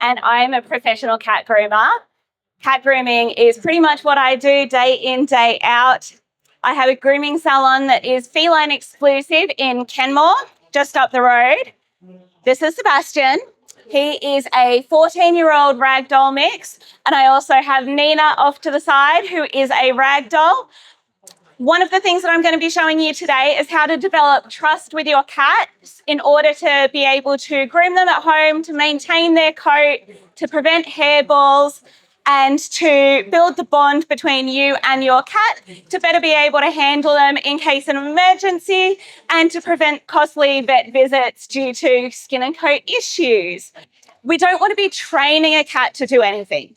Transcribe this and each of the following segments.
and I'm a professional cat groomer. Cat grooming is pretty much what I do day in, day out. I have a grooming salon that is feline exclusive in Kenmore, just up the road. This is Sebastian. He is a 14-year-old ragdoll mix, and I also have Nina off to the side, who is a ragdoll. One of the things that I'm going to be showing you today is how to develop trust with your cats in order to be able to groom them at home, to maintain their coat, to prevent hairballs, and to build the bond between you and your cat to better be able to handle them in case of an emergency and to prevent costly vet visits due to skin and coat issues. We don't want to be training a cat to do anything.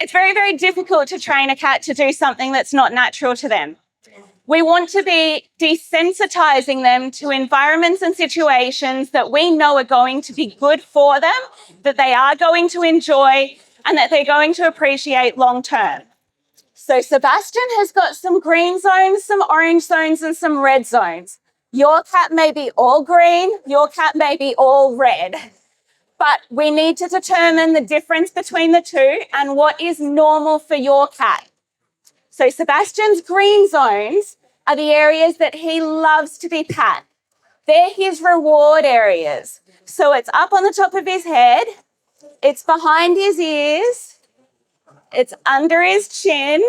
It's very, very difficult to train a cat to do something that's not natural to them. We want to be desensitizing them to environments and situations that we know are going to be good for them, that they are going to enjoy, and that they're going to appreciate long term. So Sebastian has got some green zones, some orange zones, and some red zones. Your cat may be all green, your cat may be all red. But we need to determine the difference between the two and what is normal for your cat. So Sebastian's green zones are the areas that he loves to be pat. They're his reward areas. So it's up on the top of his head, it's behind his ears, it's under his chin.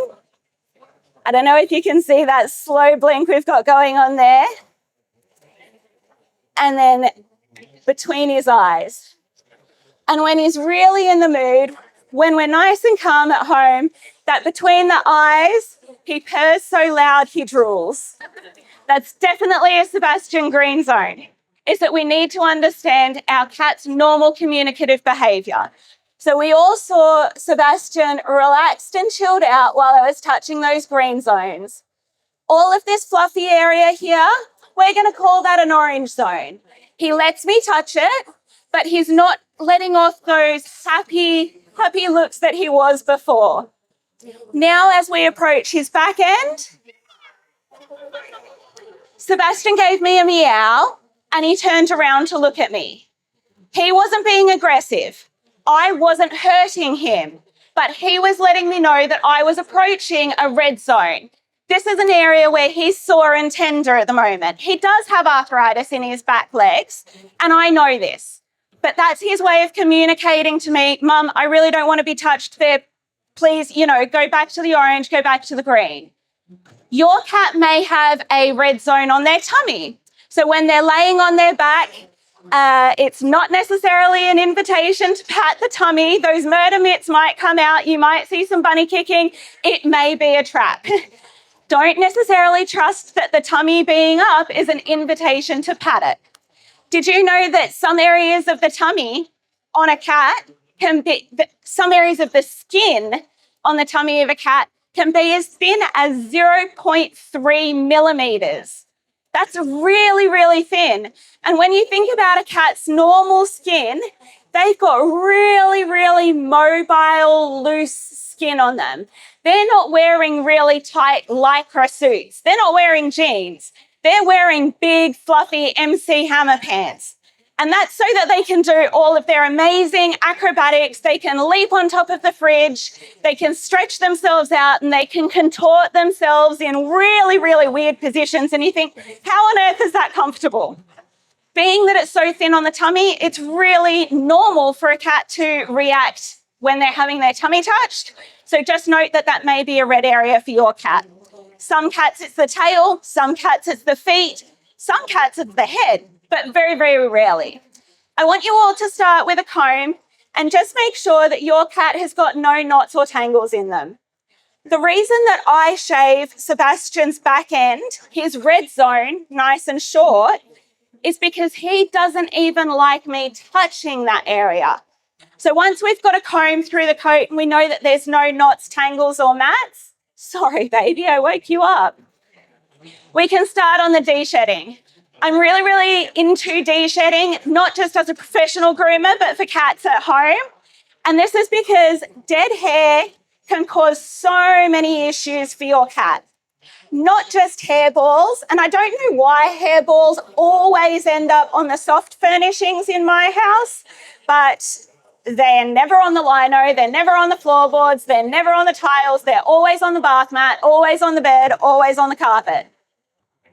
I don't know if you can see that slow blink we've got going on there. And then between his eyes. And when he's really in the mood, when we're nice and calm at home, that between the eyes, he purrs so loud he drools. That's definitely a Sebastian green zone, is that we need to understand our cat's normal communicative behaviour. So we all saw Sebastian relaxed and chilled out while I was touching those green zones. All of this fluffy area here, we're going to call that an orange zone. He lets me touch it, but he's not letting off those happy looks that he was before. Now, as we approach his back end, Sebastian gave me a meow and he turned around to look at me. He wasn't being aggressive. I wasn't hurting him, but he was letting me know that I was approaching a red zone. This is an area where he's sore and tender at the moment. He does have arthritis in his back legs, and I know this. But that's his way of communicating to me, Mum, I really don't want to be touched there. Please, go back to the orange, go back to the green. Your cat may have a red zone on their tummy. So when they're laying on their back, it's not necessarily an invitation to pat the tummy. Those murder mitts might come out. You might see some bunny kicking. It may be a trap. Don't necessarily trust that the tummy being up is an invitation to pat it. Did you know that some areas of the tummy on a cat some areas of the skin on the tummy of a cat can be as thin as 0.3 millimeters? That's really, really thin. And when you think about a cat's normal skin, they've got really, really mobile, loose skin on them. They're not wearing really tight lycra suits. They're not wearing jeans. They're wearing big, fluffy MC Hammer pants. And that's so that they can do all of their amazing acrobatics. They can leap on top of the fridge. They can stretch themselves out and they can contort themselves in really, really weird positions. And you think, how on earth is that comfortable? Being that it's so thin on the tummy, it's really normal for a cat to react when they're having their tummy touched. So just note that that may be a red area for your cat. Some cats, it's the tail. Some cats, it's the feet. Some cats, it's the head, but very, very rarely. I want you all to start with a comb and just make sure that your cat has got no knots or tangles in them. The reason that I shave Sebastian's back end, his red zone, nice and short, is because he doesn't even like me touching that area. So once we've got a comb through the coat and we know that there's no knots, tangles, or mats, sorry, baby, I woke you up. We can start on the de-shedding. I'm really, really into de-shedding, not just as a professional groomer, but for cats at home. And this is because dead hair can cause so many issues for your cat. Not just hairballs, and I don't know why hairballs always end up on the soft furnishings in my house, but They're never on the lino, they're never on the floorboards, they're never on the tiles, they're always on the bath mat, always on the bed, always on the carpet.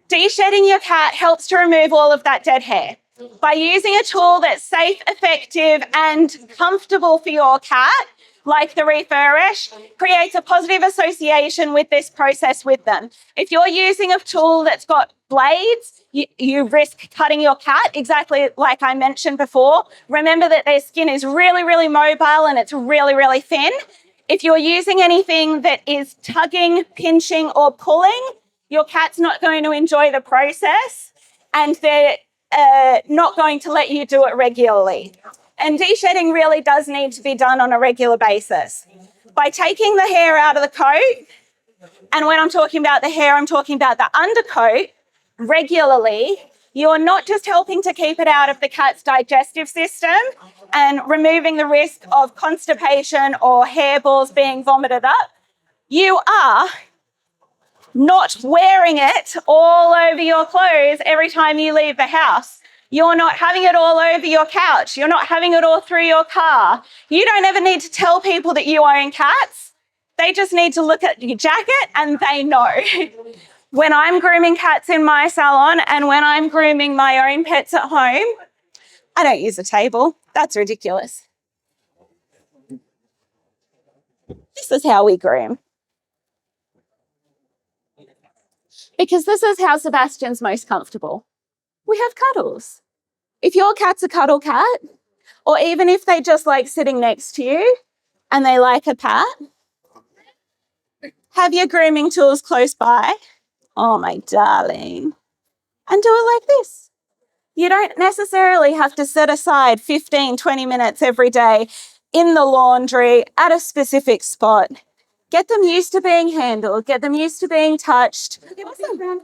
De-shedding your cat helps to remove all of that dead hair. By using a tool that's safe, effective, and comfortable for your cat, like the refurbish, creates a positive association with this process with them. If you're using a tool that's got blades, you risk cutting your cat, exactly like I mentioned before. Remember that their skin is really, really mobile and it's really, really thin. If you're using anything that is tugging, pinching, or pulling, your cat's not going to enjoy the process and they're not going to let you do it regularly. And de-shedding really does need to be done on a regular basis. By taking the hair out of the coat, and when I'm talking about the hair, I'm talking about the undercoat, regularly, you're not just helping to keep it out of the cat's digestive system and removing the risk of constipation or hairballs being vomited up. You are not wearing it all over your clothes every time you leave the house. You're not having it all over your couch. You're not having it all through your car. You don't ever need to tell people that you own cats. They just need to look at your jacket and they know. When I'm grooming cats in my salon and when I'm grooming my own pets at home, I don't use a table. That's ridiculous. This is how we groom. Because this is how Sebastian's most comfortable. We have cuddles. If your cat's a cuddle cat, or even if they just like sitting next to you and they like a pat, have your grooming tools close by. Oh, my darling. And do it like this. You don't necessarily have to set aside 15, 20 minutes every day in the laundry at a specific spot. Get them used to being handled. Get them used to being touched. Awesome.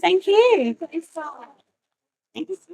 Thank you. Thanks.